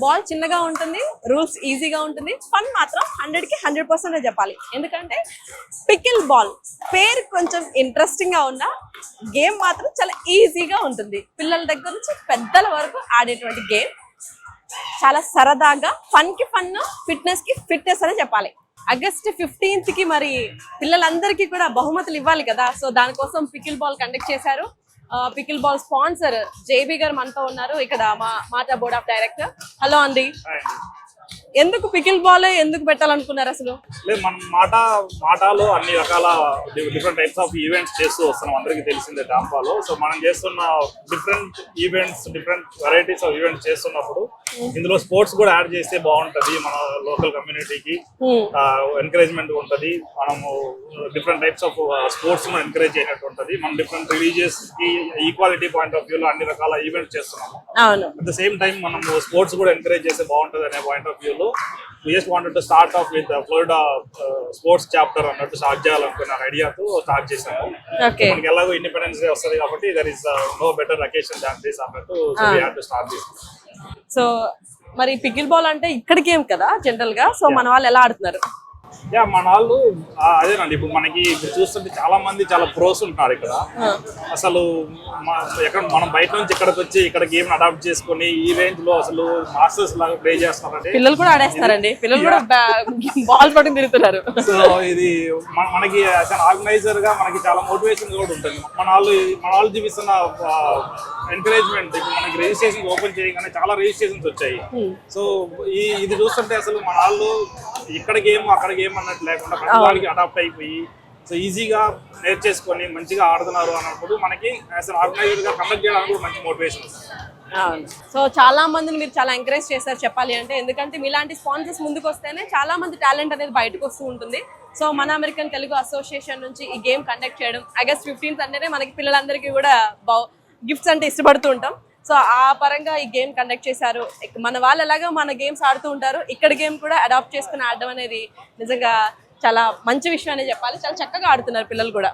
Ball చిన్నగా ఉంటుంది, rules ఈజీగా ఉంటుంది, ఫన్ మాత్రం 100కి 100% చెప్పాలి. ఎందుకంటే పికిల్ బాల్ పేరు కొంచెం ఇంట్రెస్టింగ్ గా ఉన్న గేమ్ మాత్రం చాలా ఈజీగా ఉంటుంది. పిల్లల దగ్గర నుంచి పెద్దల వరకు ఆడేటువంటి గేమ్. చాలా సరదాగా ఫన్ కి ఫన్, ఫిట్నెస్ కి ఫిట్నెస్ అని చెప్పాలి. ఆగస్ట్ 15th కి మరి పిల్లలందరికీ కూడా బహుమతులు ఇవ్వాలి కదా, సో దానికోసం పికిల్ బాల్ కండక్ట్ చేశారు. పికిల్ బాల్ స్పాన్సర్ జేబీ గారు మనతో ఉన్నారు, ఇక్కడ మాటా బోర్డ్ ఆఫ్ డైరెక్టర్. హలో అండి, ఎందుకు పికిల్ బాల్ ఎందుకు పెట్టాలనుకున్నారు అసలు? లేదు, మనం మాటాలో అన్ని రకాల డిఫరెంట్ టైప్స్ ఆఫ్ ఈవెంట్స్ చేస్తూ వస్తున్నాం, అందరికీ తెలిసిందే డాంపాలో. సో మనం చేస్తున్న different events, different varieties of events చేస్తున్నప్పుడు ఇందులో స్పోర్ట్స్ కూడా యాడ్ చేస్తే బాగుంటది. మన లోకల్ కమ్యూనిటీకి ఎంకరేజ్మెంట్ ఉంటది. మనము different types of sports encourage చేయనట్టు ఉంటది. మనం డిఫరెంట్ రిలీజియస్ కి ఈక్వాలిటీ పాయింట్ ఆఫ్ వ్యూ లో అన్ని రకాల ఈవెంట్స్ చేస్తున్నాము. అట్ ద సేమ్ టైం మనం స్పోర్ట్స్ కూడా ఎంకరేజ్ చేస్తే బాగుంటది అనే పాయింట్ ఆఫ్ వ్యూ లో we just wanted to start off with the Florida sports chapter అన్నట్టు స్టార్ట్ చేయాలనుకున్న ఐడియాతో స్టార్ట్ చేసాము. మనకి ఎలాగో ఇండిపెండెన్స్ డే వస్తుంది కాబట్టి there is no better occasion than this అన్నట్టు we had to start this. So మరి పికిల్ బాల్ అంటే ఇక్కడ గేమ్ కదా జనరల్ గా, సో మన వాళ్ళు ఎలా ఆడుతున్నారు? మన వాళ్ళు అదేనండి, ఇప్పుడు మనకి చూస్తుంటే చాలా మంది చాలా ప్రోస్ ఉంటారు ఇక్కడ. అసలు ఎక్కడ మనం బయట నుంచి ఇక్కడికి వచ్చి ఇక్కడ గేమ్ అడాప్ట్ చేసుకుని ఈ రేంజ్ లో అసలు మాస్టర్స్ లాగా ప్లే చేస్తున్నారంటే పిల్లలు కూడా ఆడేస్తారండి, పిల్లలు కూడా బాల్ పట్టుకుని తిరుగుతున్నారు. సో ఇది మనకి ఆర్గనైజర్ గా మనకి చాలా మోటివేషన్ కూడా ఉంటుంది. మన వాళ్ళు చూపిస్తున్న ఎంకరేజ్మెంట్. ఇప్పుడు మనకి రిజిస్ట్రేషన్ ఓపెన్ చేయగానే చాలా రిజిస్ట్రేషన్స్ వచ్చాయి. సో ఇది చూస్తుంటే అసలు మన వాళ్ళు ఇక్కడ గేమ్ అక్కడ గేమ్ అన్నట్టు లేకుండా ప్రతి వాళ్ళకి అడాప్ట్ అయిపోయి సో ఈజీగా నేర్చేసుకొని మంచిగా ఆడుతున్నారు అన్నప్పుడు మనకి అసలు ఆర్గనైజర్ గా కండక్ట్ చేయడానికి కూడా మంచి మోటివేషన్ వస్తుంది. సో చాలా మందిని మీరు చాలా ఎంకరేజ్ చేశారు చెప్పాలి అంటే, ఎందుకంటే మీలాంటి స్పాన్సర్స్ ముందుకు వస్తేనే చాలా మంది టాలెంట్ అనేది బయటకు వస్తూ ఉంటుంది. సో మన అమెరికన్ తెలుగు అసోసియేషన్ నుంచి ఈ గేమ్ కండక్ట్ చేయడం, ఆగస్ట్ 15th అంటేనే మనకి పిల్లలందరికీ కూడా గిఫ్ట్స్ అంటే ఇష్టపడుతూ ఉంటాం. సో ఆ పరంగా ఈ గేమ్ కండక్ట్ చేశారు. మన వాళ్ళు ఎలాగో మన గేమ్స్ ఆడుతూ ఉంటారు, ఇక్కడ గేమ్ కూడా అడాప్ట్ చేసుకుని ఆడడం అనేది నిజంగా చాలా మంచి విషయం అనే చెప్పాలి. చాలా చక్కగా ఆడుతున్నారు పిల్లలు కూడా.